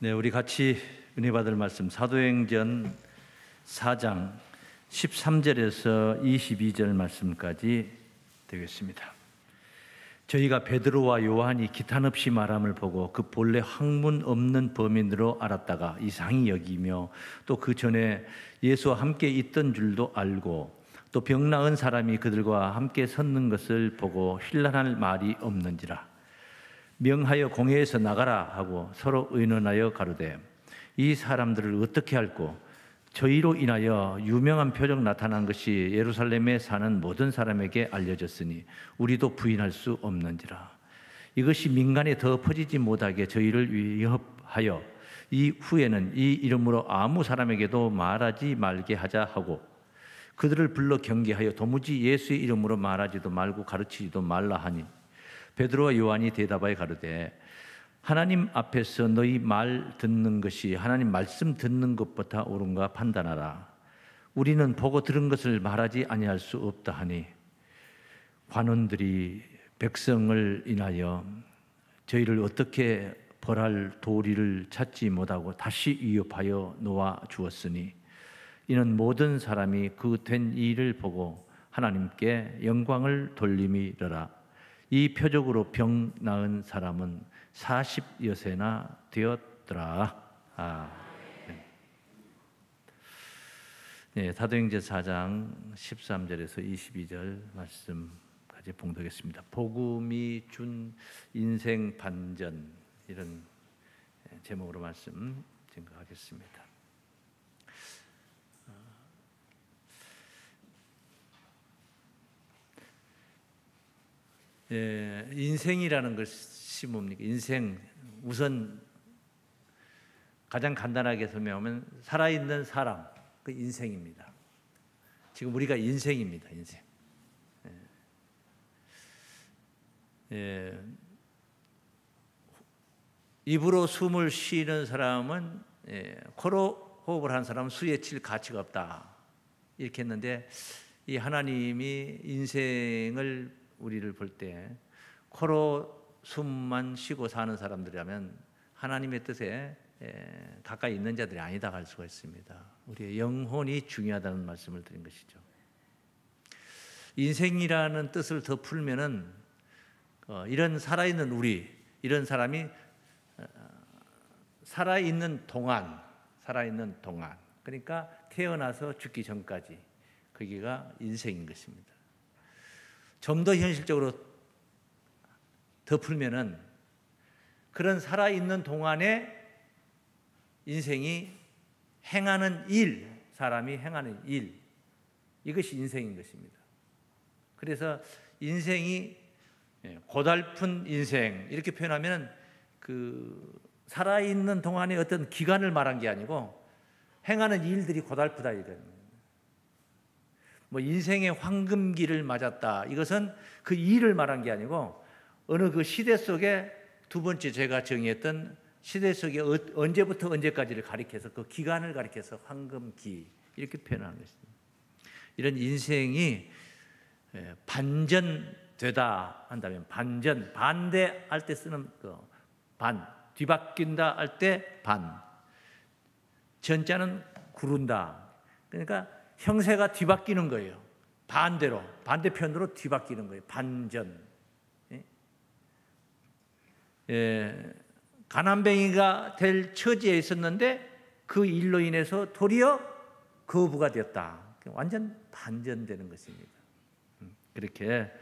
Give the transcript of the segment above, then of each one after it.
네, 우리 같이 은혜 받을 말씀 사도행전 4장 13절에서 22절 말씀까지 되겠습니다. 저희가 베드로와 요한이 기탄 없이 말함을 보고 그 본래 학문 없는 범인으로 알았다가 이상히 여기며 또 그 전에 예수와 함께 있던 줄도 알고 또 병 나은 사람이 그들과 함께 섰는 것을 보고 힐난할 말이 없는지라 명하여 공회에서 나가라 하고 서로 의논하여 가로되 이 사람들을 어떻게 할꼬 저희로 인하여 유명한 표적 나타난 것이 예루살렘에 사는 모든 사람에게 알려졌으니 우리도 부인할 수 없는지라. 이것이 민간에 더 퍼지지 못하게 저희를 위협하여 이후에는 이 이름으로 아무 사람에게도 말하지 말게 하자 하고 그들을 불러 경계하여 도무지 예수의 이름으로 말하지도 말고 가르치지도 말라 하니 베드로와 요한이 대답하여 가로되 하나님 앞에서 너희 말 듣는 것이 하나님 말씀 듣는 것보다 옳은가 판단하라. 우리는 보고 들은 것을 말하지 아니할 수 없다 하니 관원들이 백성을 인하여 저희를 어떻게 벌할 도리를 찾지 못하고 다시 위협하여 놓아 주었으니 이는 모든 사람이 그 된 일을 보고 하나님께 영광을 돌림이러라. 이 표적으로 병 나은 사람은 40여세나 되었더라. 네, 사도행전 4장 13절에서 22절 말씀까지 봉독했습니다. 복음이 준 인생 반전, 이런 제목으로 말씀 증거하겠습니다. 인생이라는 것이 뭡니까? 인생, 우선 가장 간단하게 설명하면 살아있는 사람, 그 인생입니다. 지금 우리가 인생입니다. 인생. 입으로 숨을 쉬는 사람은, 코로 호흡을 하는 사람은 수에 칠 가치가 없다, 이렇게 했는데, 이 하나님이 인생을 우리를 볼 때 코로 숨만 쉬고 사는 사람들이라면 하나님의 뜻에 가까이 있는 자들이 아니다 할 수가 있습니다. 우리의 영혼이 중요하다는 말씀을 드린 것이죠. 인생이라는 뜻을 더 풀면은 이런 살아있는 우리, 이런 사람이 살아있는 동안, 그러니까 태어나서 죽기 전까지, 거기가 인생인 것입니다. 좀 더 현실적으로 더 풀면은 그런 살아있는 동안에 인생이 행하는 일, 사람이 행하는 일, 이것이 인생인 것입니다. 그래서 인생이 고달픈 인생, 이렇게 표현하면 그 살아있는 동안의 어떤 기간을 말한 게 아니고 행하는 일들이 고달프다 이거예요. 뭐 인생의 황금기를 맞았다, 이것은 그 일을 말한 게 아니고 어느 그 시대 속에 두 번째 제가 정의했던 시대 속에 언제부터 언제까지를 가리켜서 그 기간을 가리켜서 황금기, 이렇게 표현하는 것입니다. 이런 인생이 반전되다 한다면, 반전, 반대할 때 쓰는 그 반, 뒤바뀐다 할 때 반, 전자는 구른다, 그러니까 형세가 뒤바뀌는 거예요. 반대로, 반대편으로 뒤바뀌는 거예요. 반전. 가난뱅이가 될 처지에 있었는데 그 일로 인해서 도리어 거부가 되었다. 완전 반전되는 것입니다. 그렇게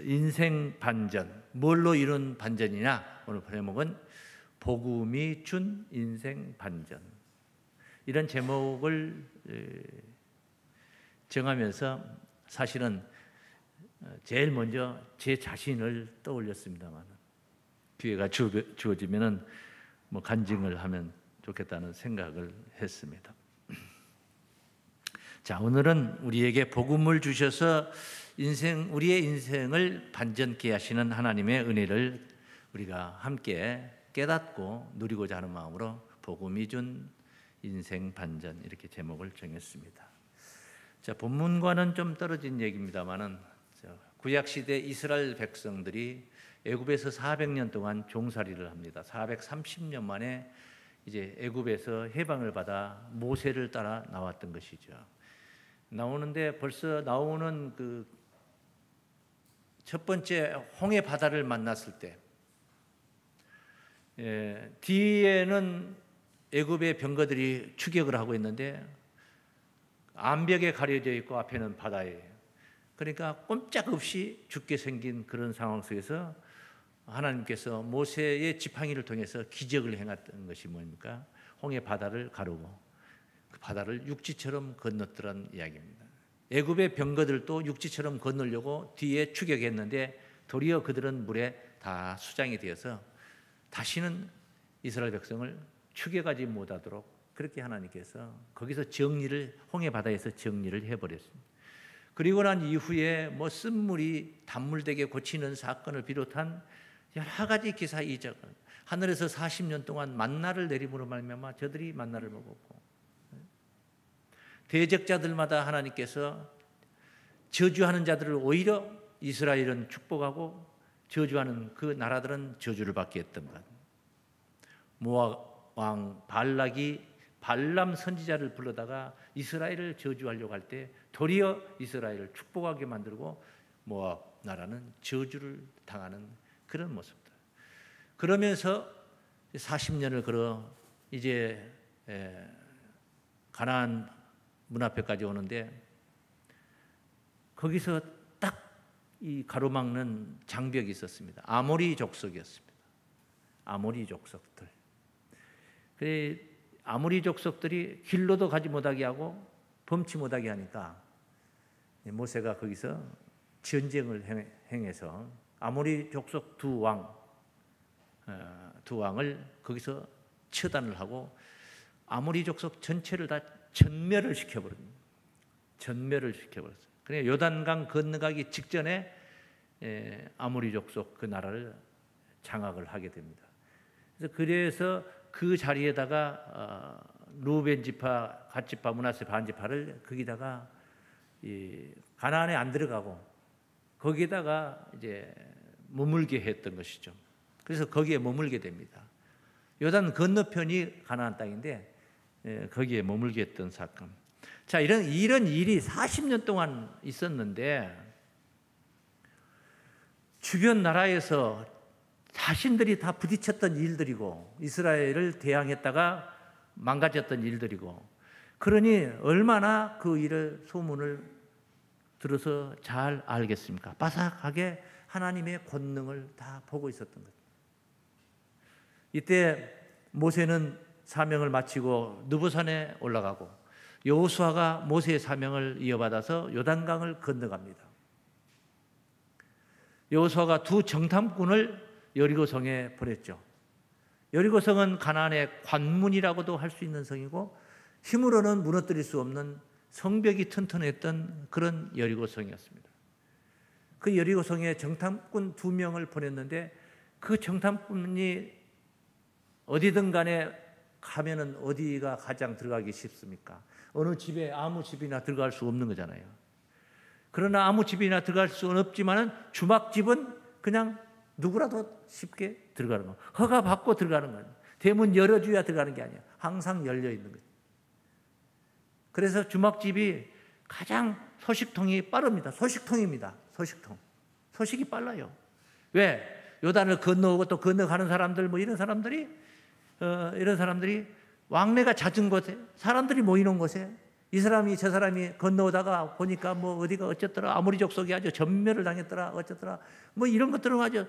인생 반전, 뭘로 이룬 반전이냐? 오늘 제목은 복음이 준 인생 반전. 이런 제목을 정하면서 사실은 제일 먼저 제 자신을 떠올렸습니다만, 기회가 주어지면은 뭐 간증을 하면 좋겠다는 생각을 했습니다. 자, 오늘은 우리에게 복음을 주셔서 우리의 인생을 반전케 하시는 하나님의 은혜를 우리가 함께 깨닫고 누리고자 하는 마음으로 복음이 준 인생 반전, 이렇게 제목을 정했습니다. 자, 본문과는 좀 떨어진 얘기입니다만은 구약 시대 이스라엘 백성들이 애굽에서 400년 동안 종살이를 합니다. 430년 만에 이제 애굽에서 해방을 받아 모세를 따라 나왔던 것이죠. 나오는데 벌써 나오는 그 첫 번째 홍해 바다를 만났을 때, 뒤에는 애굽의 병거들이 추격을 하고 있는데 암벽에 가려져 있고 앞에는 바다예요. 그러니까 꼼짝없이 죽게 생긴 그런 상황 속에서 하나님께서 모세의 지팡이를 통해서 기적을 행했던 것이 뭡니까? 홍해 바다를 가르고 그 바다를 육지처럼 건넜더란 이야기입니다. 애굽의 병거들도 육지처럼 건너려고 뒤에 추격했는데 도리어 그들은 물에 다 수장이 되어서 다시는 이스라엘 백성을 추격하지 못하도록 그렇게 하나님께서 거기서 정리를, 홍해 바다에서 정리를 해버렸습니다. 그리고 난 이후에 뭐 쓴물이 단물되게 고치는 사건을 비롯한 여러 가지 기사 이적, 하늘에서 40년 동안 만나를 내림으로 말미암아 저들이 만나를 먹었고, 대적자들마다 하나님께서 저주하는 자들을 오히려 이스라엘은 축복하고 저주하는 그 나라들은 저주를 받게 했던 것. 모압 왕 발락이 발람 선지자를 불러다가 이스라엘을 저주하려고 할 때 도리어 이스라엘을 축복하게 만들고 모압 나라는 저주를 당하는 그런 모습들. 그러면서 40년을 걸어 이제 가나안 문 앞에까지 오는데 거기서 딱 이 가로막는 장벽이 있었습니다. 아모리 족속이었습니다. 아모리 족속들. 그래 아모리 족속들이 길로도 가지 못하게 하고 범치 못하게 하니까 모세가 거기서 전쟁을 행해서 아모리 족속 두 왕을 거기서 처단을 하고 아모리 족속 전체를 다 전멸을 시켜버립니다. 전멸을 시켜버렸어요. 그러니까 요단강 건너가기 직전에 아모리 족속 그 나라를 장악을 하게 됩니다. 그래서 그 자리에다가 루벤 지파, 갓 지파, 므낫세 반 지파를 거기다가 가나안에 안 들어가고 거기에다가 이제 머물게 했던 것이죠. 그래서 거기에 머물게 됩니다. 요단 건너편이 가나안 땅인데 거기에 머물게 했던 사건. 자, 이런 일이 40년 동안 있었는데 주변 나라에서 자신들이 다 부딪혔던 일들이고 이스라엘을 대항했다가 망가졌던 일들이고, 그러니 얼마나 그 일을 소문을 들어서 잘 알겠습니까? 바삭하게 하나님의 권능을 다 보고 있었던 거죠. 이때 모세는 사명을 마치고 느보산에 올라가고 여호수아가 모세의 사명을 이어받아서 요단강을 건너갑니다. 여호수아가 두 정탐꾼을 여리고성에 보냈죠. 여리고성은 가나안의 관문이라고도 할 수 있는 성이고 힘으로는 무너뜨릴 수 없는 성벽이 튼튼했던 그런 여리고성이었습니다. 그 여리고성에 정탐꾼 2명을 보냈는데 그 정탐꾼이 어디든 간에 가면은 어디가 가장 들어가기 쉽습니까? 어느 집에 아무 집이나 들어갈 수 없는 거잖아요. 그러나 아무 집이나 들어갈 수는 없지만은 주막집은 그냥 누구라도 쉽게 들어가는 거. 허가 받고 들어가는 거예요. 대문 열어줘야 들어가는 게 아니에요. 항상 열려 있는 거예요. 그래서 주막집이 가장 소식통이 빠릅니다. 소식통입니다. 소식통. 소식이 빨라요. 왜? 요단을 건너오고 또 건너가는 사람들 뭐 이런 사람들이 왕래가 잦은 곳에, 사람들이 모이는 곳에 이 사람이 저 사람이 건너오다가 보니까 뭐 어디가 어쨌더라, 아모리 족속이 아주 전멸을 당했더라, 어쨌더라, 뭐 이런 것들은 아주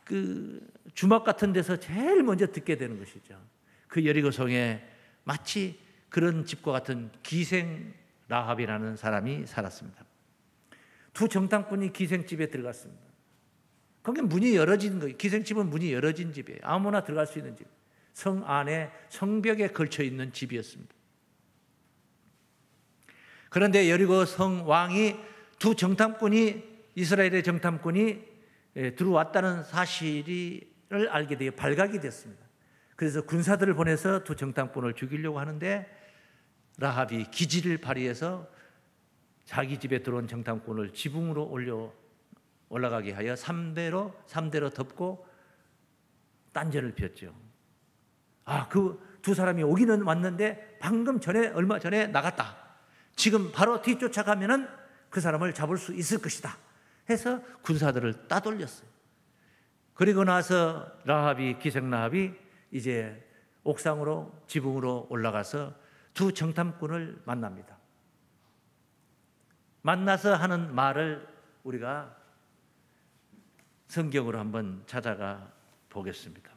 그 주막 같은 데서 제일 먼저 듣게 되는 것이죠. 그 여리고성에 마치 그런 집과 같은 기생 라합이라는 사람이 살았습니다. 두 정탐꾼이 기생집에 들어갔습니다. 거기 문이 열어진 거예요. 기생집은 문이 열어진 집이에요. 아무나 들어갈 수 있는 집. 성 안에 성벽에 걸쳐 있는 집이었습니다. 그런데 여리고 성 왕이 두 정탐꾼이, 이스라엘의 정탐꾼이 들어왔다는 사실을 알게 되어 발각이 됐습니다. 그래서 군사들을 보내서 두 정탐꾼을 죽이려고 하는데 라합이 기지를 발휘해서 자기 집에 들어온 정탐꾼을 지붕으로 올려 올라가게 하여 3대로 덮고 딴전을 피웠죠. 그 두 사람이 오기는 왔는데 얼마 전에 나갔다. 지금 바로 뒤쫓아가면은 그 사람을 잡을 수 있을 것이다 해서 군사들을 따돌렸어요. 그리고 나서 기생 라합이 이제 옥상으로 지붕으로 올라가서 두 정탐꾼을 만납니다. 만나서 하는 말을 우리가 성경으로 한번 찾아가 보겠습니다.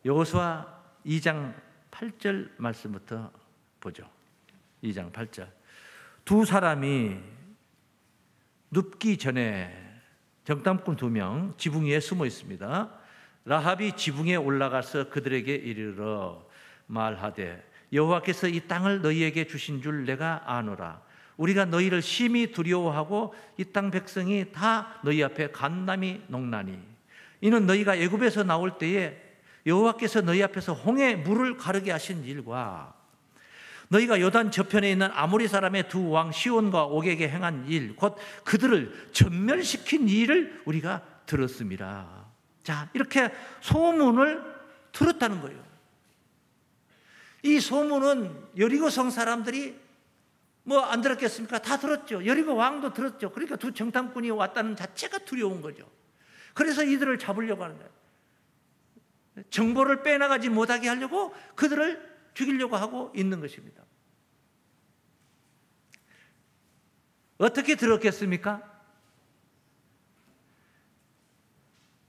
여호수아 2장 8절 말씀부터 보죠. 2장 8절. 두 사람이 눕기 전에 정탐꾼 2명 지붕 위에 숨어 있습니다. 라합이 지붕에 올라가서 그들에게 이르러 말하되 여호와께서 이 땅을 너희에게 주신 줄 내가 아노라. 우리가 너희를 심히 두려워하고 이 땅 백성이 다 너희 앞에 간담이 녹나니 이는 너희가 애굽에서 나올 때에 여호와께서 너희 앞에서 홍해 물을 가르게 하신 일과 너희가 요단 저편에 있는 아모리 사람의 두 왕 시온과 옥에게 행한 일, 곧 그들을 전멸시킨 일을 우리가 들었습니다. 자, 이렇게 소문을 들었다는 거예요. 이 소문은 여리고성 사람들이 안 들었겠습니까? 다 들었죠. 여리고 왕도 들었죠. 그러니까 두 정탐꾼이 왔다는 자체가 두려운 거죠. 그래서 이들을 잡으려고 하는 거예요. 정보를 빼나가지 못하게 하려고 그들을 죽이려고 하고 있는 것입니다. 어떻게 들었겠습니까?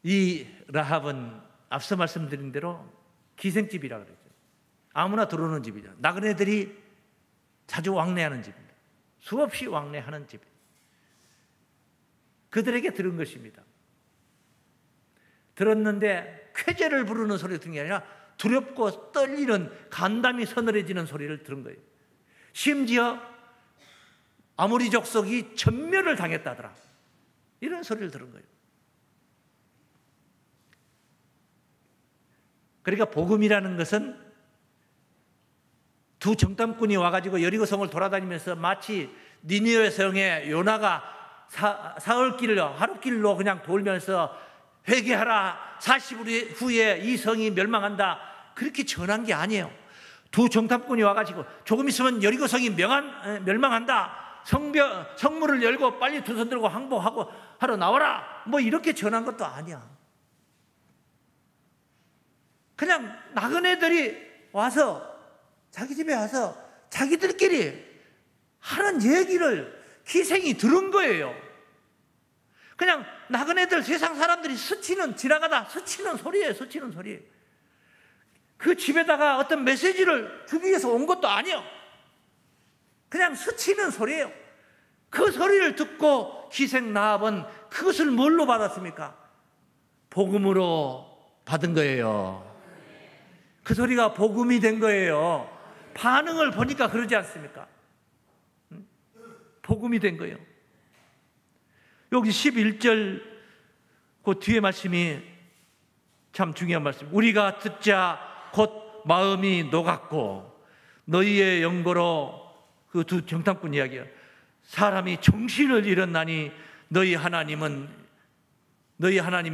이 라합은 앞서 말씀드린 대로 기생집이라고 그랬죠. 아무나 들어오는 집이죠. 나그네들이 자주 왕래하는 집입니다. 수없이 왕래하는 집. 그들에게 들은 것입니다. 들었는데 쾌재를 부르는 소리를 들은 게 아니라 두렵고 떨리는 간담이 서늘해지는 소리를 들은 거예요. 심지어 아모리 족속이 전멸을 당했다더라. 이런 소리를 들은 거예요. 그러니까 복음이라는 것은 두 정탐꾼이 와가지고 여리고성을 돌아다니면서 마치 니느웨 성의 요나가 사흘길로 하루길로 그냥 돌면서 회개하라 40일 후에 이 성이 멸망한다 그렇게 전한 게 아니에요. 두 정탐꾼이 와가지고 조금 있으면 여리고성이 멸망한다, 성문을 열고 빨리 두 손 들고 항복하고 하러 나와라 이렇게 전한 것도 아니야. 그냥 나그네들이 와서 자기 집에 와서 자기들끼리 하는 얘기를 기생이 들은 거예요. 그냥 나그네들 세상 사람들이 지나가다 스치는 소리예요. 스치는 소리. 그 집에다가 어떤 메시지를 주기 위해서 온 것도 아니에요. 그냥 스치는 소리예요. 그 소리를 듣고 기생 라합은 그것을 뭘로 받았습니까? 복음으로 받은 거예요. 그 소리가 복음이 된 거예요. 반응을 보니까 그러지 않습니까? 복음이 된 거예요. 여기 11절 그 뒤에 말씀이 참 중요한 말씀. 우리가 듣자 곧 마음이 녹았고 너희의 연고로 그 두 정탐꾼 이야기야. 사람이 정신을 잃었나니 너희 하나님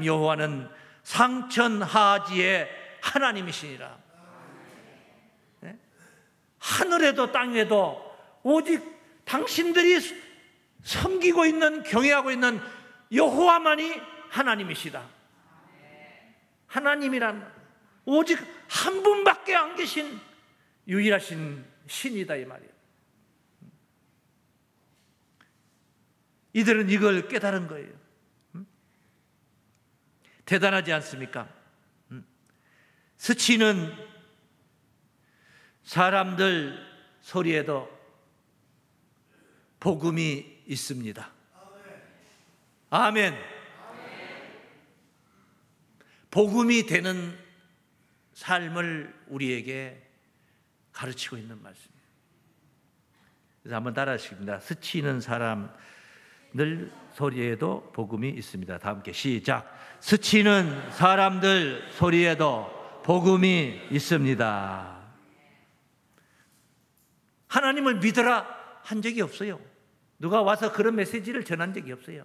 여호와는 상천하지의 하나님이시니라. 네? 하늘에도 땅에도 오직 당신들이 섬기고 있는 경외하고 있는 여호와만이 하나님이시다. 하나님이란 오직 한 분밖에 안 계신 유일하신 신이다 이 말이에요. 이들은 이걸 깨달은 거예요. 대단하지 않습니까? 스치는 사람들 소리에도 복음이 있습니다. 아멘. 복음이 되는 삶을 우리에게 가르치고 있는 말씀이에요. 그래서 한번 따라 하시겠습니다. 스치는 사람들 소리에도 복음이 있습니다. 다 함께 시작. 스치는 사람들 소리에도 복음이 있습니다. 하나님을 믿어라 한 적이 없어요. 누가 와서 그런 메시지를 전한 적이 없어요.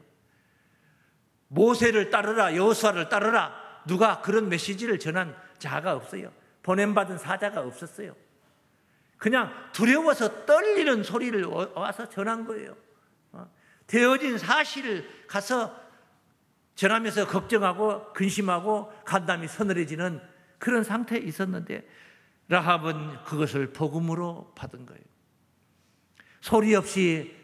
모세를 따르라, 여호수아를 따르라, 누가 그런 메시지를 전한 자가 없어요. 보냄받은 사자가 없었어요. 그냥 두려워서 떨리는 소리를 와서 전한 거예요. 되어진 사실을 가서 전하면서 걱정하고 근심하고 간담이 서늘해지는 그런 상태에 있었는데 라합은 그것을 복음으로 받은 거예요. 소리 없이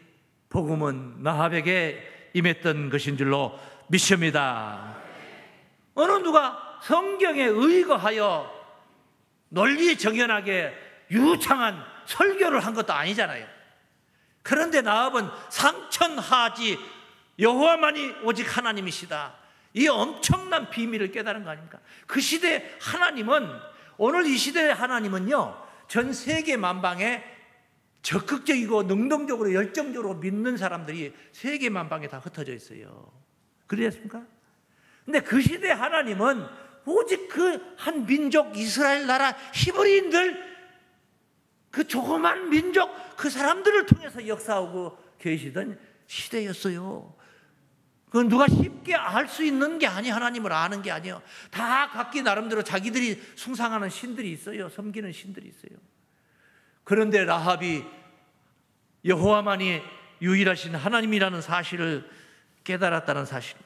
복음은 라합에게 임했던 것인 줄로 믿습니다. 어느 누가 성경에 의거하여 논리 정연하게 유창한 설교를 한 것도 아니잖아요. 그런데 라합은 상천하지 여호와만이 오직 하나님이시다, 이 엄청난 비밀을 깨달은 거 아닙니까? 그 시대 하나님은, 오늘 이 시대의 하나님은요, 전 세계 만방에 적극적이고 능동적으로 열정적으로 믿는 사람들이 세계 만방에 다 흩어져 있어요. 그러셨습니까? 근데 그 시대 하나님은 오직 그 한 민족 이스라엘 나라 히브리인들, 그 조그만 민족 그 사람들을 통해서 역사하고 계시던 시대였어요. 그건 누가 쉽게 알 수 있는 게 아니, 하나님을 아는 게 아니에요. 다 각기 나름대로 자기들이 숭상하는 신들이 있어요. 섬기는 신들이 있어요. 그런데 라합이 여호와만이 유일하신 하나님이라는 사실을 깨달았다는 사실.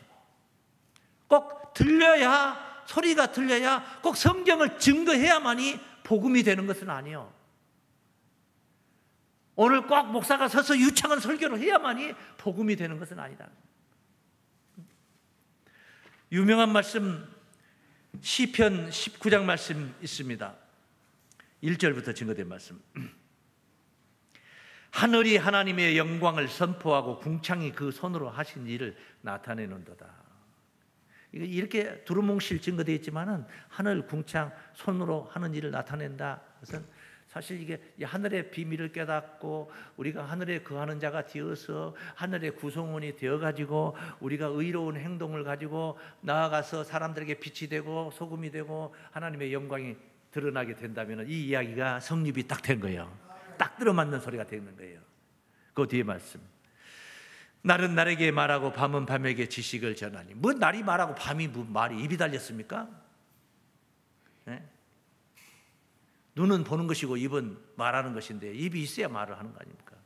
꼭 들려야, 소리가 들려야, 꼭 성경을 증거해야만이 복음이 되는 것은 아니에요. 오늘 꼭 목사가 서서 유창한 설교를 해야만이 복음이 되는 것은 아니다. 유명한 말씀, 시편 19장 말씀 있습니다. 1절부터 증거된 말씀. 하늘이 하나님의 영광을 선포하고 궁창이 그 손으로 하신 일을 나타내는도다. 이렇게 두루뭉실 증거되어 있지만은 하늘 궁창 손으로 하는 일을 나타낸다. 그것은 사실 이게 하늘의 비밀을 깨닫고 우리가 하늘에 거하는 자가 되어서 하늘의 구성원이 되어가지고 우리가 의로운 행동을 가지고 나아가서 사람들에게 빛이 되고 소금이 되고 하나님의 영광이 드러나게 된다면 이 이야기가 성립이 딱 된 거예요. 딱 들어맞는 소리가 되는 거예요. 그 뒤에 말씀. 날은 날에게 말하고 밤은 밤에게 지식을 전하니. 뭐 날이 말하고 밤이 뭐 말이 입이 달렸습니까? 네? 눈은 보는 것이고 입은 말하는 것인데 입이 있어야 말을 하는 거 아닙니까?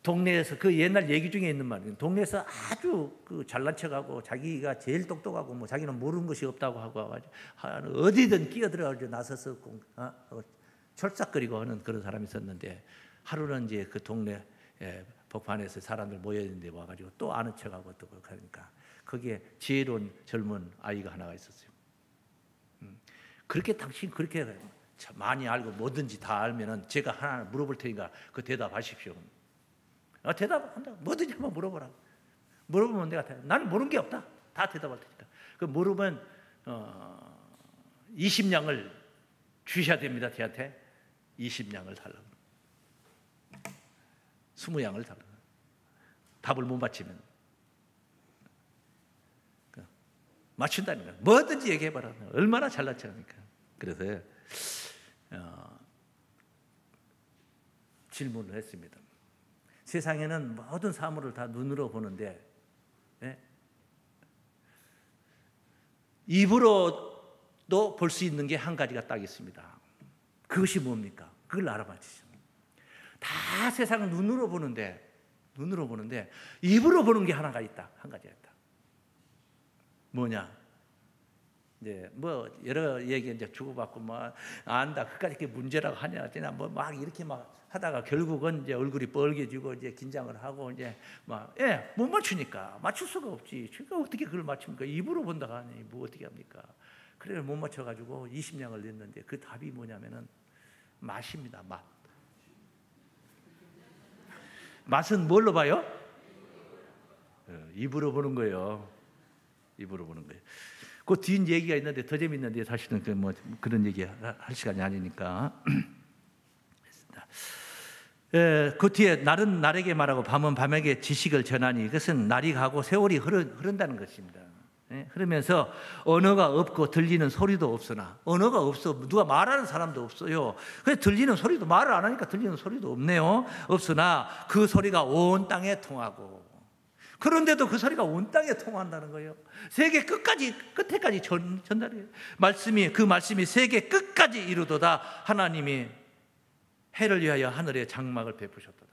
동네에서 그 옛날 얘기 중에 있는 말이에요. 동네에서 아주 그 잘난 척하고 자기가 제일 똑똑하고 뭐 자기는 모르는 것이 없다고 하고 어디든 끼어들어가지고 나서서 철싹거리고 하는 그런 사람이 있었는데 하루는 이제 그 동네 복판에서 사람들 모여 있는데 와가지고 또 아는 척하고 또 그러니까 거기에 지혜로운 젊은 아이가 하나가 있었어요. 그렇게 당신 그렇게 많이 알고 뭐든지 다 알면은 제가 하나 물어볼 테니까 그 대답하십시오. 대답한다. 뭐든지 한번 물어보라. 물어보면 내가 나는 모르는 게 없다. 다 대답할 테니까. 그 물으면 20냥을 주셔야 됩니다. 걔한테 20냥을 달라고. 20냥을 달라고. 답을 못 맞히면 맞춘다는 거야. 뭐든지 얘기해봐라. 얼마나 잘난 척합니까? 그래서 질문을 했습니다. 세상에는 모든 사물을 다 눈으로 보는데 입으로도 볼 수 있는 게 한 가지가 딱 있습니다. 그것이 뭡니까? 그걸 알아봐 주시죠. 다 세상을 눈으로 보는데 입으로 보는 게 하나가 있다. 한 가지가 있다. 뭐냐? 이제 뭐 여러 얘기 이제 주고받고 뭐 안다. 그까지 그게 문제라고 하냐? 뭐 막 이렇게 막 하다가 결국은 이제 얼굴이 뻘개지고 이제 긴장을 하고 이제 막 못 맞추니까 맞출 수가 없지. 그러니까 어떻게 그걸 맞춥니까? 입으로 본다고 하니 뭐 어떻게 합니까? 그래 못 맞춰가지고 20냥을 냈는데 그 답이 뭐냐면은 맛입니다. 맛. 맛은 뭘로 봐요? 입으로 보는 거예요. 입으로 보는 거예요. 그 뒤 얘기가 있는데 더 재밌는데 사실은 그 뭐 그런 얘기 할 시간이 아니니까. 그 뒤에 날은 날에게 말하고 밤은 밤에게 지식을 전하니 이것은 날이 가고 세월이 흐른다는 것입니다. 그러면서 언어가 없고 들리는 소리도 없으나, 언어가 없어 누가 말하는 사람도 없어요. 그래서 들리는 소리도, 말을 안 하니까 들리는 소리도 없네요. 없으나 그 소리가 온 땅에 통하고, 그런데도 그 소리가 온 땅에 통한다는 거예요. 세계 끝에까지 전달해요. 그 말씀이 세계 끝까지 이루도다. 하나님이 해를 위하여 하늘에 장막을 베푸셨도다.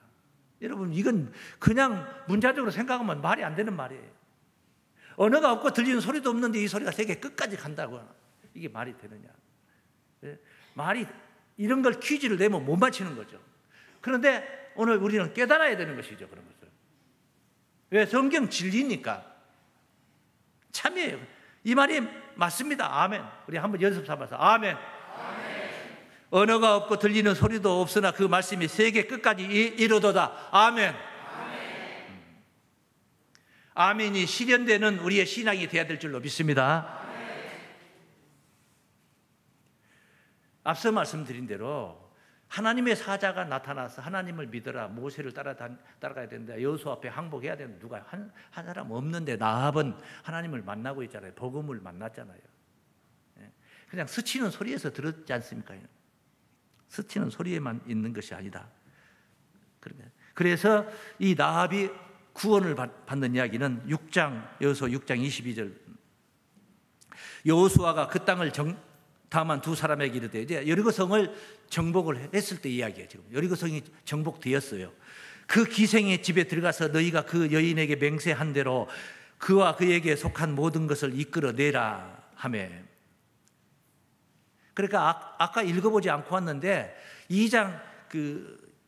여러분, 이건 그냥 문자적으로 생각하면 말이 안 되는 말이에요. 언어가 없고 들리는 소리도 없는데 이 소리가 세계 끝까지 간다고. 이게 말이 되느냐. 말이, 이런 걸 퀴즈를 내면 못 맞히는 거죠. 그런데 오늘 우리는 깨달아야 되는 것이죠, 그런 것을. 왜? 성경 진리니까. 참이에요. 이 말이 맞습니다. 아멘. 우리 한번 연습 삼아서 아멘. 언어가 없고 들리는 소리도 없으나 그 말씀이 세계 끝까지 이루도다. 아멘. 아멘이 실현되는 우리의 신앙이 되어야 될 줄로 믿습니다. 앞서 말씀드린 대로 하나님의 사자가 나타나서 하나님을 믿어라, 모세를 따라가야 된다, 여호수아 앞에 항복해야 된다. 누가 한 사람 없는데 나합은 하나님을 만나고 있잖아요. 복음을 만났잖아요. 그냥 스치는 소리에서 들었지 않습니까? 스치는 소리에만 있는 것이 아니다. 그래서 이 나합이 구원을 받는 이야기는 여호수아 6장 22절. 여호수아가 그 땅을 다만 두 사람에게 이르되, 이제 여리고성을 정복을 했을 때 이야기예요. 지금 여리고성이 정복되었어요. 그 기생의 집에 들어가서 너희가 그 여인에게 맹세한 대로 그와 그에게 속한 모든 것을 이끌어내라 하며. 그러니까 아까 읽어보지 않고 왔는데 2장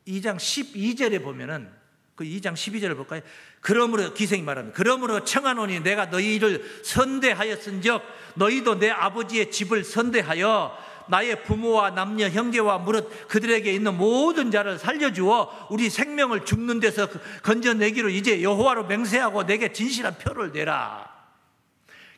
12절에 보면은, 그 2장 12절을 볼까요? 그러므로, 기생이 말합니다. 그러므로 청하노니 내가 너희를 선대하였은즉 너희도 내 아버지의 집을 선대하여 나의 부모와 남녀 형제와 무릇 그들에게 있는 모든 자를 살려주어 우리 생명을 죽는 데서 건져내기로 이제 여호와로 맹세하고 내게 진실한 표를 내라.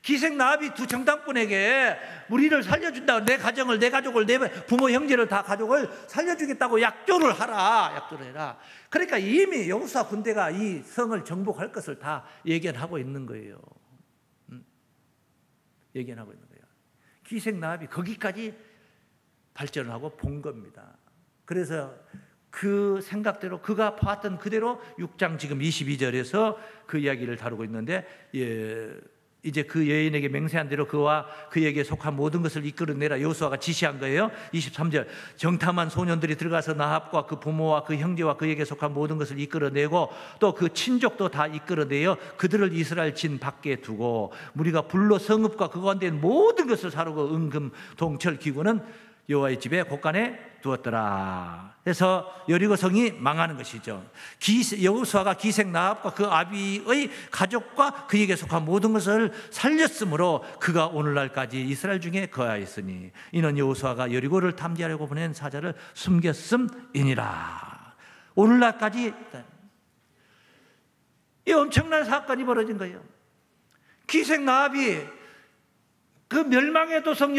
기생 나합이 두 정당꾼에게 우리를 살려준다, 내 가정을, 내 가족을, 내 부모 형제를 다 가족을 살려주겠다고 약조를 해라. 그러니까 이미 여호수아 군대가 이 성을 정복할 것을 다 예견하고 있는 거예요. 예견하고 있는 거예요. 기생 나합이 거기까지 발전을 하고 본 겁니다. 그래서 그 생각대로, 그가 봤던 그대로 6장 지금 22절에서 그 이야기를 다루고 있는데, 이제 그 여인에게 맹세한 대로 그와 그에게 속한 모든 것을 이끌어내라 여호수아가 지시한 거예요. 23절. 정탐한 소년들이 들어가서 나합과 그 부모와 그 형제와 그에게 속한 모든 것을 이끌어내고 또 그 친족도 다 이끌어내어 그들을 이스라엘 진 밖에 두고 무리가 불로 성읍과 그 가운데 모든 것을 사르고 은금 동철 기구는 여호와의 집에 곳간에 두었더라. 그래서 여리고성이 망하는 것이죠. 여호수아가 기생 나합과 그 아비의 가족과 그에게 속한 모든 것을 살렸으므로 그가 오늘날까지 이스라엘 중에 거하였으니 이는 여호수아가 여리고를 탐지하려고 보낸 사자를 숨겼음이니라. 오늘날까지 이 엄청난 사건이 벌어진 거예요. 기생 나합이 그 멸망의 도성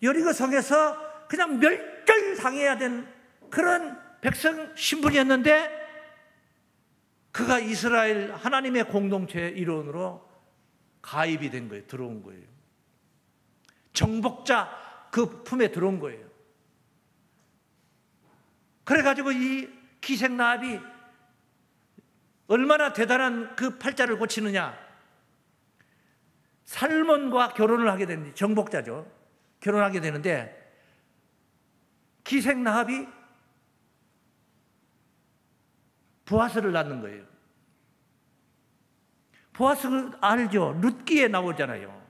여리고성에서 그냥 멸절당해야 된 그런 백성 신분이었는데 그가 이스라엘 하나님의 공동체의 일원으로 가입이 된 거예요. 들어온 거예요. 정복자 그 품에 들어온 거예요. 그래가지고 이 기생 나합이 얼마나 대단한 그 팔자를 고치느냐. 살몬과 결혼을 하게 되는데, 정복자죠. 결혼하게 되는데 기생 나합이 보아스를 낳는 거예요. 보아스 알죠? 룻기에 나오잖아요.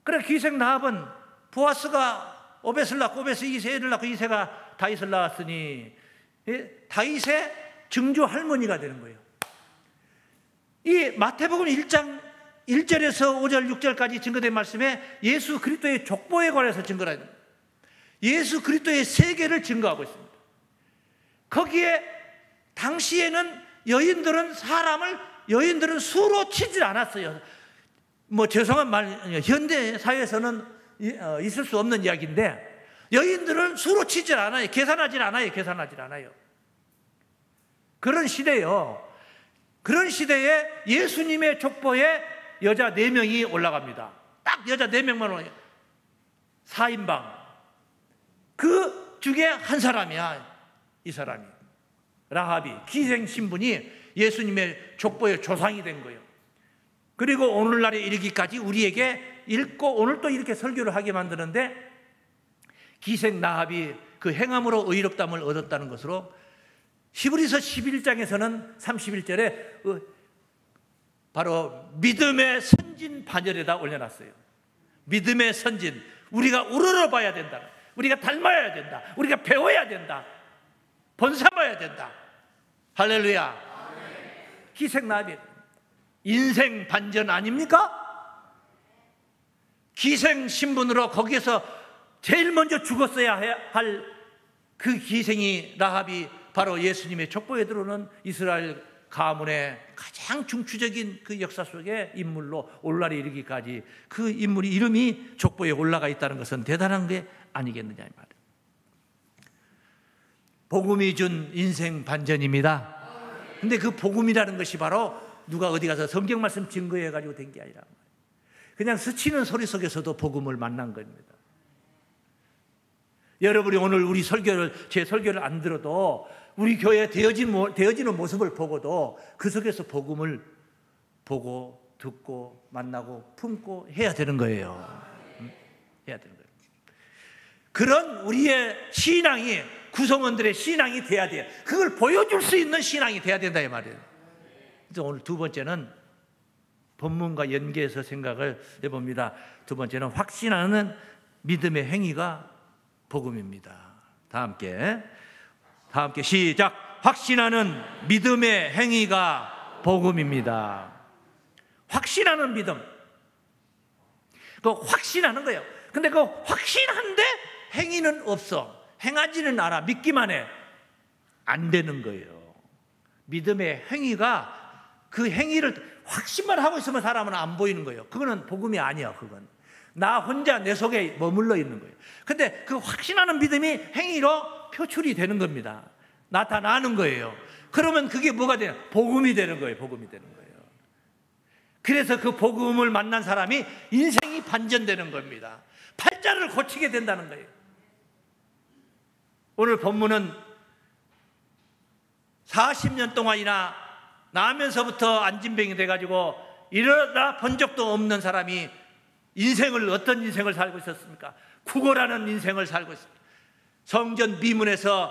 그래 기생 나합은 보아스가 오벳을 낳고 오벳이 이새를 낳고 이새가 다윗을 낳았으니 다윗의 증조 할머니가 되는 거예요. 이 마태복음 1장 1절에서 5절 6절까지 증거된 말씀에 예수 그리스도의 족보에 관해서 증거를 합니다. 예수 그리스도의 세계를 증거하고 있습니다. 거기에 당시에는 여인들은 수로 치질 않았어요. 뭐 죄송한 말, 현대 사회에서는 있을 수 없는 이야기인데 여인들은 수로 치질 않아요. 계산하질 않아요. 그런 시대예요. 그런 시대에 예수님의 족보에 여자 4명이 올라갑니다. 딱 여자 4명만 올라가요. 4인방. 그 중에 한 사람이야. 이 사람이 라합이, 기생 신분이 예수님의 족보의 조상이 된 거예요. 그리고 오늘날에 이르기까지 우리에게 읽고 오늘 또 이렇게 설교를 하게 만드는데, 기생 라합이 그 행함으로 의롭다함을 얻었다는 것으로 히브리서 11장에서는 31절에 바로 믿음의 선진 반열에다 올려놨어요. 믿음의 선진, 우리가 우러러봐야 된다, 우리가 닮아야 된다, 우리가 배워야 된다, 본삼아야 된다. 할렐루야. 기생 라합이 인생 반전 아닙니까? 기생 신분으로 거기에서 제일 먼저 죽었어야 할 그 기생이 라합이 바로 예수님의 족보에 들어오는 이스라엘 가문의 가장 중추적인 그 역사 속의 인물로 오늘날에 이르기까지 그 인물이 이름이 족보에 올라가 있다는 것은 대단한 게 아니겠느냐 이 말이에요. 복음이 준 인생 반전입니다. 근데 그 복음이라는 것이 바로 누가 어디 가서 성경 말씀 증거해 가지고 된 게 아니라 그냥 스치는 소리 속에서도 복음을 만난 겁니다. 여러분이 오늘 우리 제 설교를 안 들어도 우리 교회에 되어지는 모습을 보고도 그 속에서 복음을 보고 듣고 만나고 품고 해야 되는 거예요. 해야 되는 거예요. 그런 우리의 신앙이, 구성원들의 신앙이 돼야 돼요. 그걸 보여줄 수 있는 신앙이 돼야 된다 이 말이에요. 그래서 오늘 두 번째는 본문과 연계해서 생각을 해봅니다. 두 번째는 확신하는 믿음의 행위가 복음입니다. 다 함께 시작. 확신하는 믿음의 행위가 복음입니다. 확신하는 믿음, 그 확신하는 거예요. 근데 그 확신한데 행위는 없어. 행하지는 않아. 믿기만 해. 안 되는 거예요. 믿음의 행위가, 그 행위를 확신만 하고 있으면 사람은 안 보이는 거예요. 그거는 복음이 아니야. 그건 나 혼자 내 속에 머물러 있는 거예요. 근데 그 확신하는 믿음이 행위로 표출이 되는 겁니다. 나타나는 거예요. 그러면 그게 뭐가 돼요? 복음이 되는 거예요. 복음이 되는 거예요. 그래서 그 복음을 만난 사람이 인생이 반전되는 겁니다. 팔자를 고치게 된다는 거예요. 오늘 본문은 40년 동안이나 나면서부터 안진병이 돼가지고 일어나 본 적도 없는 사람이 어떤 인생을 살고 있었습니까? 국어라는 인생을 살고 있습니다. 성전 미문에서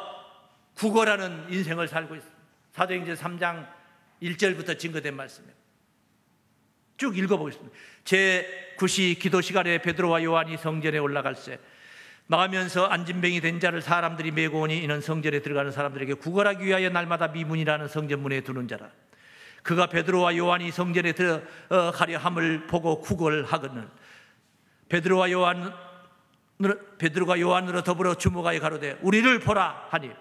국어라는 인생을 살고 있습니다. 사도행전 3장 1절부터 증거된 말씀입니다. 쭉 읽어보겠습니다. 제9시 기도 시간에 베드로와 요한이 성전에 올라갈새 나가면서 안진병이 된 자를 사람들이 메고 오니 이는 성전에 들어가는 사람들에게 구걸하기 위하여 날마다 미문이라는 성전문에 두는 자라. 그가 베드로와 요한이 성전에 들어가려 함을 보고 구걸하거늘 베드로가 요한으로 더불어 주목하여 가로되 우리를 보라 하니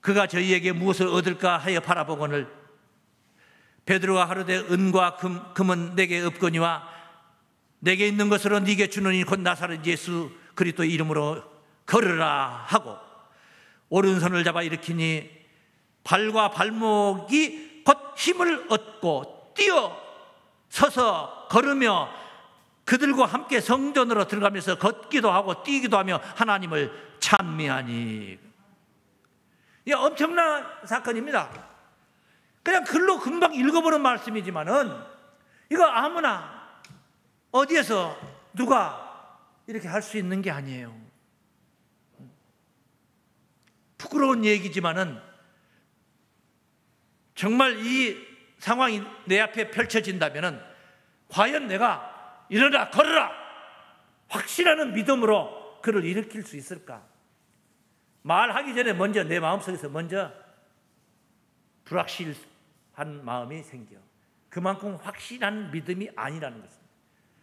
그가 저희에게 무엇을 얻을까 하여 바라보거늘 베드로가 하루되 은과 금은 내게 없거니와 내게 있는 것으로 네게 주노니 곧 나사렛 예수 그리스도 이름으로 걸으라 하고 오른손을 잡아 일으키니 발과 발목이 곧 힘을 얻고 뛰어 서서 걸으며 그들과 함께 성전으로 들어가면서 걷기도 하고 뛰기도 하며 하나님을 찬미하니. 이 엄청난 사건입니다. 그냥 글로 금방 읽어보는 말씀이지만은 이거 아무나 어디에서 누가 이렇게 할 수 있는 게 아니에요. 부끄러운 얘기지만은 정말 이 상황이 내 앞에 펼쳐진다면은 과연 내가 일어나 걸어라 확실하는 믿음으로 그를 일으킬 수 있을까? 말하기 전에 먼저 내 마음속에서 먼저 불확실한 마음이 생겨. 그만큼 확실한 믿음이 아니라는 것입니다.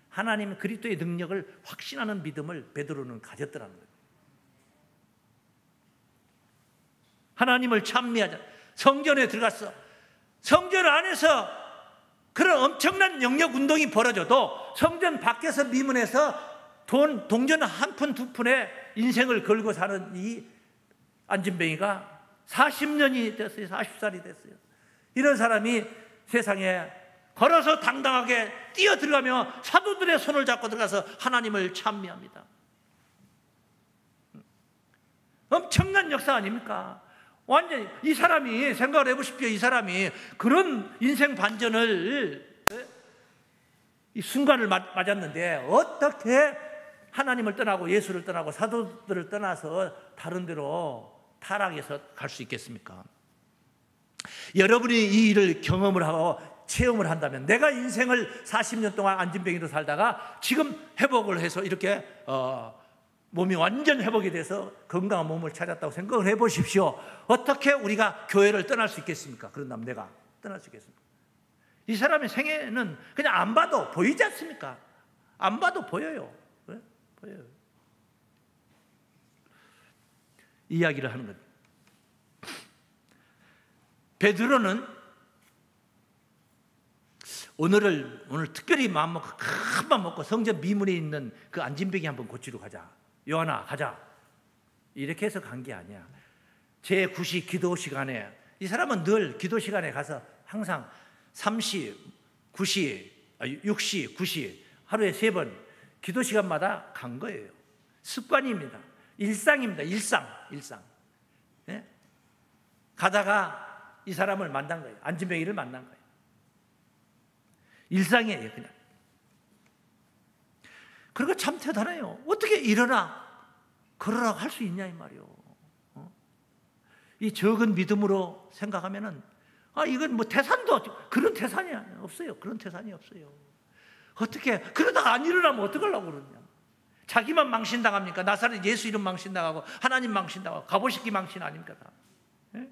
하나님 그리스도의 능력을 확신하는 믿음을 베드로는 가졌더라는 거예요. 하나님을 찬미하자. 성전에 들어갔어. 성전 안에서 그런 엄청난 영역 운동이 벌어져도 성전 밖에서 미문에서 동전 한 푼 두 푼에 인생을 걸고 사는 이 안진뱅이가 40년이 됐어요. 40살이 됐어요. 이런 사람이 세상에 걸어서 당당하게 뛰어 들어가며 사도들의 손을 잡고 들어가서 하나님을 찬미합니다. 엄청난 역사 아닙니까? 완전히 이 사람이 생각을 해보십시오. 이 사람이 그런 인생 반전을 이 순간을 맞았는데 어떻게 하나님을 떠나고 예수를 떠나고 사도들을 떠나서 다른 데로 타락해서 갈 수 있겠습니까? 여러분이 이 일을 경험을 하고 체험을 한다면, 내가 인생을 40년 동안 안진뱅이로 살다가 지금 회복을 해서 이렇게 몸이 완전 회복이 돼서 건강한 몸을 찾았다고 생각을 해보십시오. 어떻게 우리가 교회를 떠날 수 있겠습니까? 그런다면 내가 떠날 수 있겠습니까? 이 사람의 생애는 그냥 안 봐도 보이지 않습니까? 안 봐도 보여요. 네? 보여요. 이야기를 하는 겁니다. 베드로는 오늘 특별히 마음 먹고 큰맘 먹고 성전 미문에 있는 그 안진뱅이 한번 고치러 가자. 요한아 가자. 이렇게 해서 간 게 아니야. 제9시 기도 시간에, 이 사람은 늘 기도 시간에 가서 항상 3시, 9시, 6시, 9시 하루에 3번 기도 시간마다 간 거예요. 습관입니다. 일상입니다. 일상. 네? 가다가 이 사람을 만난 거예요. 안진뱅이를 만난 거예요. 일상이에요, 그냥. 그러니까 참 대단해요. 어떻게 일어나, 걸어라 할 수 있냐 이 말이요. 이 적은 믿음으로 생각하면은 이건 뭐 태산도 그런 태산이 없어요. 그런 태산이 없어요. 어떻게 그러다가 안 일어나면 어떡하려고 그러냐. 자기만 망신당합니까? 나사렛 예수 이름 망신당하고 하나님 망신당하고 가보시기 망신 아닙니까 다. 네?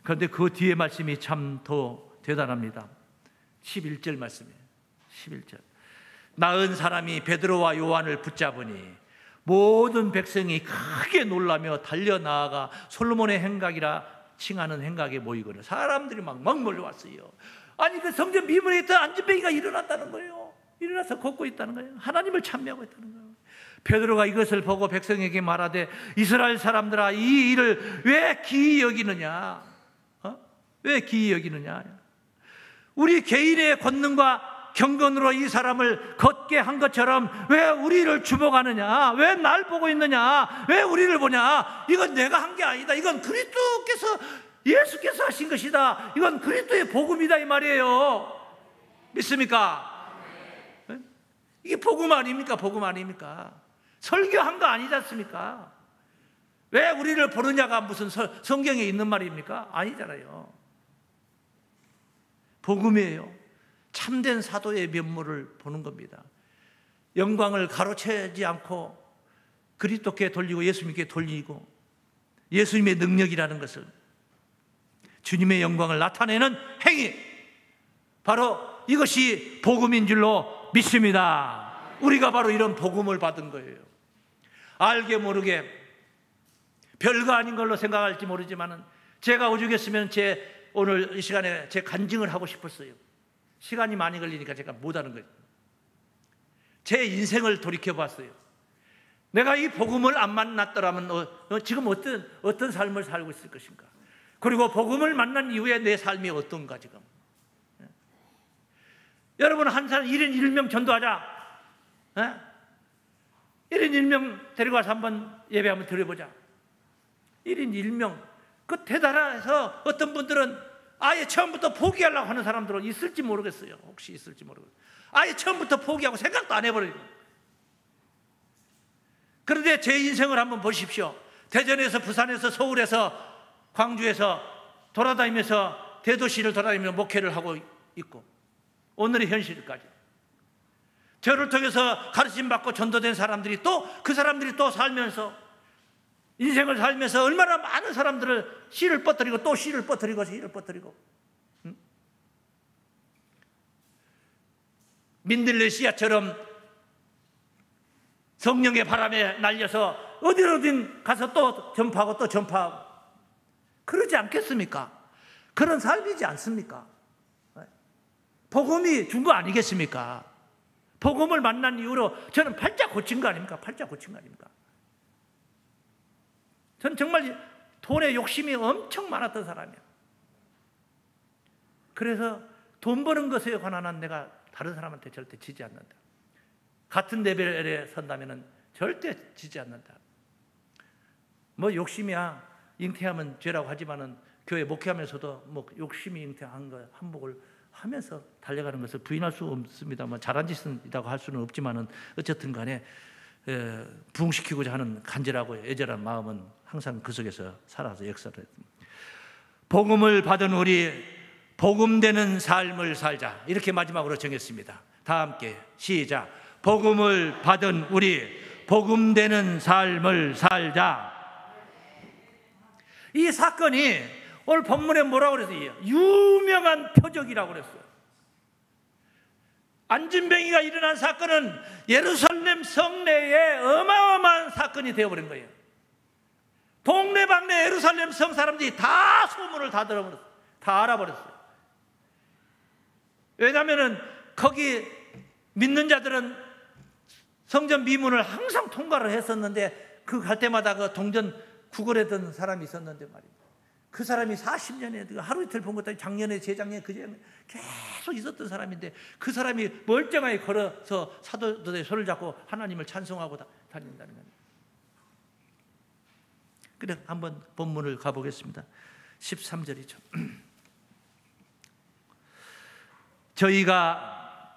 그런데 그 뒤에 말씀이 참 더 대단합니다. 11절 말씀이에요. 11절. 나은 사람이 베드로와 요한을 붙잡으니 모든 백성이 크게 놀라며 달려나아가 솔로몬의 행각이라 칭하는 행각에 모이거늘. 사람들이 막 몰려왔어요. 아니 그 성전 미문에 있던 안진뱅이가 일어났다는 거예요. 일어나서 걷고 있다는 거예요. 하나님을 찬미하고 있다는 거예요. 베드로가 이것을 보고 백성에게 말하되 이스라엘 사람들아, 이 일을 왜 기이 여기느냐? 왜 기이 여기느냐? 우리 개인의 권능과 경건으로 이 사람을 걷게 한 것처럼 왜 우리를 주목하느냐? 왜 날 보고 있느냐? 왜 우리를 보냐? 이건 내가 한 게 아니다. 이건 그리스도께서, 예수께서 하신 것이다. 이건 그리스도의 복음이다 이 말이에요. 믿습니까? 이게 복음 아닙니까? 복음 아닙니까? 설교한 거 아니지 않습니까? 왜 우리를 보느냐가 무슨 성경에 있는 말입니까? 아니잖아요. 복음이에요. 참된 사도의 면모를 보는 겁니다. 영광을 가로채지 않고 그리스도께 돌리고 예수님께 돌리고 예수님의 능력이라는 것을, 주님의 영광을 나타내는 행위, 바로 이것이 복음인 줄로 믿습니다. 우리가 바로 이런 복음을 받은 거예요. 알게 모르게 별거 아닌 걸로 생각할지 모르지만 제가 오죽했으면 오늘 이 시간에 제 간증을 하고 싶었어요. 시간이 많이 걸리니까 제가 못하는 거예요. 제 인생을 돌이켜봤어요. 내가 이 복음을 안 만났더라면 지금 어떤 삶을 살고 있을 것인가. 그리고 복음을 만난 이후에 내 삶이 어떤가 지금. 여러분, 한 사람 1인 1명 전도하자. 1인 1명 데리고 와서 한번 예배 한번 드려보자. 1인 1명. 그 대단해서 어떤 분들은 아예 처음부터 포기하려고 하는 사람들은 있을지 모르겠어요. 혹시 있을지 모르겠어요. 아예 처음부터 포기하고 생각도 안 해버리고. 그런데 제 인생을 한번 보십시오. 대전에서, 부산에서, 서울에서, 광주에서 돌아다니면서 대도시를 돌아다니면서 목회를 하고 있고 오늘의 현실까지 저를 통해서 가르침받고 전도된 사람들이 또 그 사람들이 또 살면서 인생을 살면서 얼마나 많은 사람들을 씨를 뻗뜨리고 또 씨를 뻗뜨리고 씨를 뻗뜨리고. 민들레시아처럼 성령의 바람에 날려서 어딘 가서 또 전파하고 또 전파하고 그러지 않겠습니까? 그런 삶이지 않습니까? 복음이 준 거 아니겠습니까? 복음을 만난 이후로 저는 팔자 고친 거 아닙니까? 팔자 고친 거 아닙니까? 전 정말 돈에 욕심이 엄청 많았던 사람이야. 그래서 돈 버는 것에 관한 내가 다른 사람한테 절대 지지 않는다. 같은 레벨에 선다면 절대 지지 않는다. 뭐 욕심이야. 잉태하면 죄라고 하지만은 교회 목회하면서도 뭐 욕심이 잉태한 거 한복을 하면서 달려가는 것을 부인할 수 없습니다. 뭐 잘한 짓이라고 할 수는 없지만은 어쨌든 간에 부흥시키고자 하는 간절하고 애절한 마음은 항상 그 속에서 살아서 역사를 했습니다. 복음을 받은 우리 복음되는 삶을 살자. 이렇게 마지막으로 정했습니다. 다 함께 시작. 복음을 받은 우리 복음되는 삶을 살자. 이 사건이 오늘 본문에 뭐라고 그랬어요? 유명한 표적이라고 그랬어요. 안진뱅이가 일어난 사건은 예루살렘 성내에 어마어마한 사건이 되어버린 거예요. 동네방네 예루살렘 성 사람들이 다 소문을 다 들어버렸어요. 다 알아버렸어요. 왜냐하면 거기 믿는 자들은 성전 미문을 항상 통과를 했었는데 그 갈 때마다 그 동전 구걸했던 사람이 있었는데 말입니다. 그 사람이 40년에 하루 이틀 본 것도 작년에 재작년에 그전에 계속 있었던 사람인데 그 사람이 멀쩡하게 걸어서 사도들의 손을 잡고 하나님을 찬송하고 다닌다는 겁니다. 그래 한번 본문을 가보겠습니다. 13절이죠. 저희가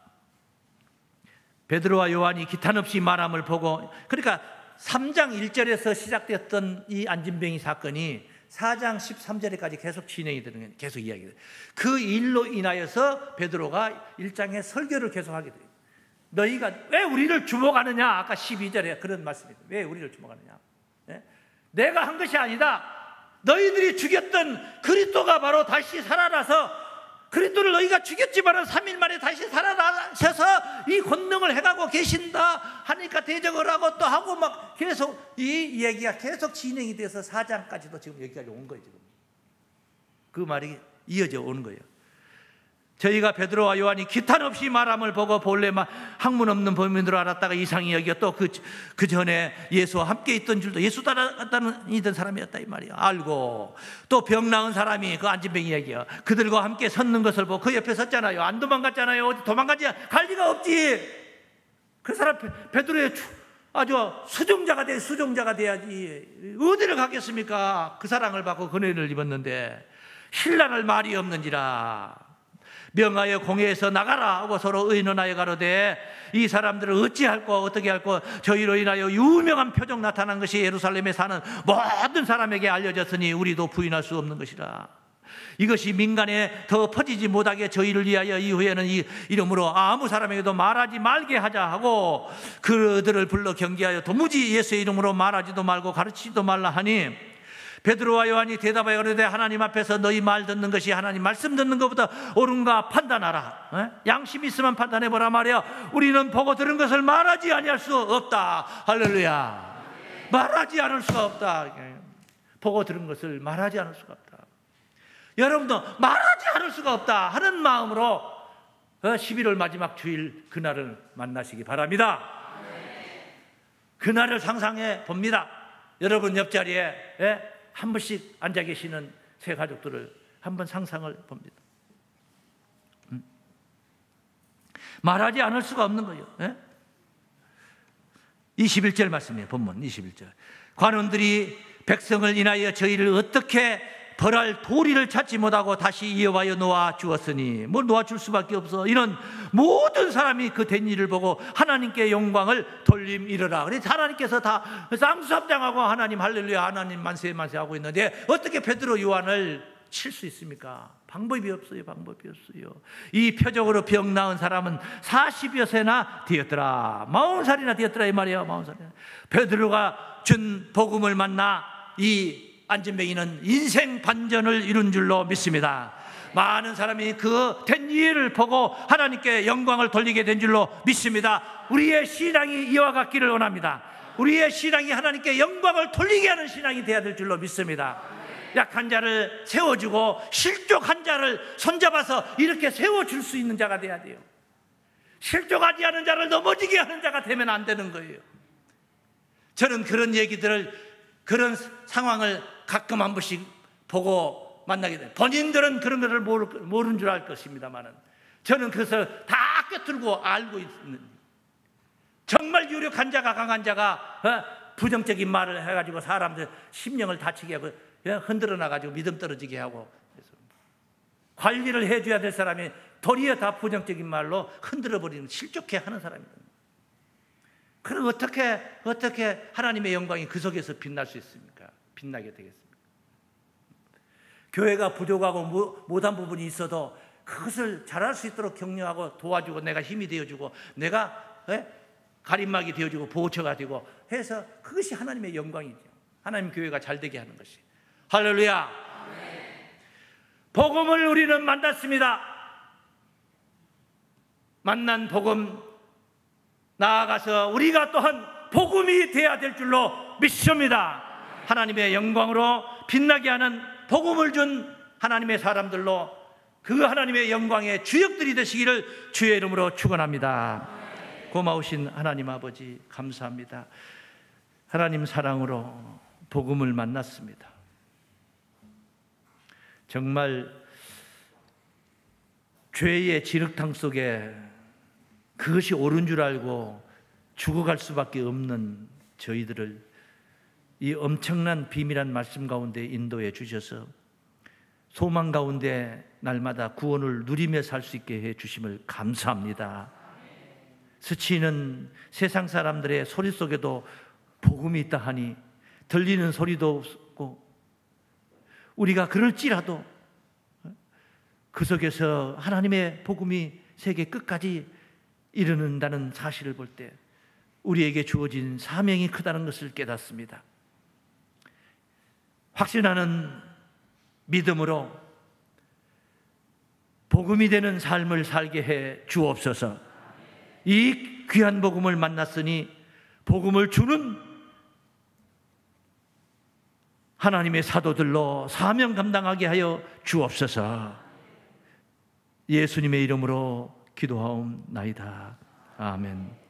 베드로와 요한이 기탄없이 말함을 보고, 그러니까 3장 1절에서 시작됐던 이 안진뱅이 사건이 4장 13절에까지 계속 진행이 되는 거예요. 계속 이야기가 돼요. 그 일로 인하여서 베드로가 1장에 설교를 계속하게 돼요. 너희가 왜 우리를 주목하느냐? 아까 12절에 그런 말씀입니다. 왜 우리를 주목하느냐? 네? 내가 한 것이 아니다. 너희들이 죽였던 그리스도가 바로 다시 살아나서, 그리스도를 너희가 죽였지만 3일 만에 다시 살아나셔서 이 권능을 행하고 계신다 하니까 대적을 하고 또 하고 막 계속 이 얘기가 계속 진행이 돼서 4장까지도 지금 여기까지 온 거예요. 지금 그 말이 이어져 오는 거예요. 저희가 베드로와 요한이 기탄 없이 말함을 보고 본래만 학문 없는 범인으로 알았다가 이상히 여겨 또 그 전에 예수와 함께 있던 줄도 예수 따라다니던 사람이었다 이 말이야. 알고 또 병 나은 사람이 그 안진뱅이 얘기야. 그들과 함께 섰는 것을 보고 그 옆에 섰잖아요. 안 도망갔잖아요. 어디 도망가지 갈 리가 없지. 그 사람 베드로의 아주 수종자가 돼야지. 어디를 가겠습니까? 그 사랑을 받고 그네를 입었는데 신랑을 말이 없는지라. 명하여 공회에서 나가라 하고 서로 의논하여 가로되 이 사람들을 어찌할꼬 어떻게 할꼬 저희로 인하여 유명한 표적 나타난 것이 예루살렘에 사는 모든 사람에게 알려졌으니 우리도 부인할 수 없는 것이라. 이것이 민간에 더 퍼지지 못하게 저희를 위하여 이후에는 이 이름으로 아무 사람에게도 말하지 말게 하자 하고 그들을 불러 경계하여 도무지 예수의 이름으로 말하지도 말고 가르치지도 말라 하니, 베드로와 요한이 대답하여 그러되 하나님 앞에서 너희 말 듣는 것이 하나님 말씀 듣는 것보다 옳은가 판단하라. 양심 있으면 판단해보라 말이야. 우리는 보고 들은 것을 말하지 아니할 수 없다. 할렐루야. 말하지 않을 수가 없다. 보고 들은 것을 말하지 않을 수가 없다. 여러분도 말하지 않을 수가 없다 하는 마음으로 11월 마지막 주일 그날을 만나시기 바랍니다. 그날을 상상해 봅니다. 여러분 옆자리에 한 번씩 앉아 계시는 새 가족들을 한번 상상을 봅니다. 말하지 않을 수가 없는 거예요. 21절 말씀이에요. 본문 21절. 관원들이 백성을 인하여 저희를 어떻게 벌할 도리를 찾지 못하고 다시 이어와여 놓아 주었으니, 뭐 놓아 줄 수밖에 없어. 이런 모든 사람이 그 된 일을 보고 하나님께 영광을 돌림이르라. 그래서 하나님께서 다 쌍수합장하고 하나님 할렐루야 하나님 만세 만세 하고 있는데 어떻게 베드로 요한을 칠 수 있습니까? 방법이 없어요. 방법이 없어요. 이 표적으로 병 나은 사람은 40여 세나 되었더라. 40살이나 되었더라 이 말이에요. 40살이나. 베드로가 준 복음을 만나 이 안진뱅이는 인생 반전을 이룬 줄로 믿습니다. 많은 사람이 그 된 일을 보고 하나님께 영광을 돌리게 된 줄로 믿습니다. 우리의 신앙이 이와 같기를 원합니다. 우리의 신앙이 하나님께 영광을 돌리게 하는 신앙이 되어야 될 줄로 믿습니다. 약한 자를 세워주고 실족한 자를 손잡아서 이렇게 세워줄 수 있는 자가 되어야 돼요. 실족하지 않은 자를 넘어지게 하는 자가 되면 안 되는 거예요. 저는 그런 얘기들을 그런 상황을 가끔 한 번씩 보고 만나게 돼요. 본인들은 그런 것을 모르는 줄 알 것입니다만 저는 그것을 다 꿰뚫고 알고 있는, 정말 유력한 자가, 강한 자가 부정적인 말을 해가지고 사람들 심령을 다치게 하고 흔들어 나가지고 믿음 떨어지게 하고, 관리를 해줘야 될 사람이 도리어 다 부정적인 말로 흔들어 버리는, 실족해 하는 사람입니다. 그럼 어떻게 하나님의 영광이 그 속에서 빛날 수 있습니까? 빛나게 되겠습니까? 교회가 부족하고 못한 부분이 있어도 그것을 잘할 수 있도록 격려하고 도와주고, 내가 힘이 되어주고, 내가 가림막이 되어주고 보호처가 되고 해서, 그것이 하나님의 영광이죠. 하나님 교회가 잘 되게 하는 것이. 할렐루야. 복음을 우리는 만났습니다. 만난 복음, 나아가서 우리가 또한 복음이 되어야 될 줄로 믿습니다. 하나님의 영광으로 빛나게 하는 복음을 준 하나님의 사람들로, 그 하나님의 영광의 주역들이 되시기를 주의 이름으로 축원합니다. 고마우신 하나님 아버지, 감사합니다. 하나님 사랑으로 복음을 만났습니다. 정말 죄의 진흙탕 속에 그것이 옳은 줄 알고 죽어갈 수밖에 없는 저희들을 이 엄청난 비밀한 말씀 가운데 인도해 주셔서 소망 가운데 날마다 구원을 누리며 살 수 있게 해 주심을 감사합니다. 스치는 세상 사람들의 소리 속에도 복음이 있다 하니 들리는 소리도 없고, 우리가 그럴지라도 그 속에서 하나님의 복음이 세계 끝까지 이르는다는 사실을 볼 때 우리에게 주어진 사명이 크다는 것을 깨닫습니다. 확신하는 믿음으로 복음이 되는 삶을 살게 해 주옵소서. 이 귀한 복음을 만났으니 복음을 주는 하나님의 사도들로 사명 감당하게 하여 주옵소서. 예수님의 이름으로 기도하옵나이다. 아멘.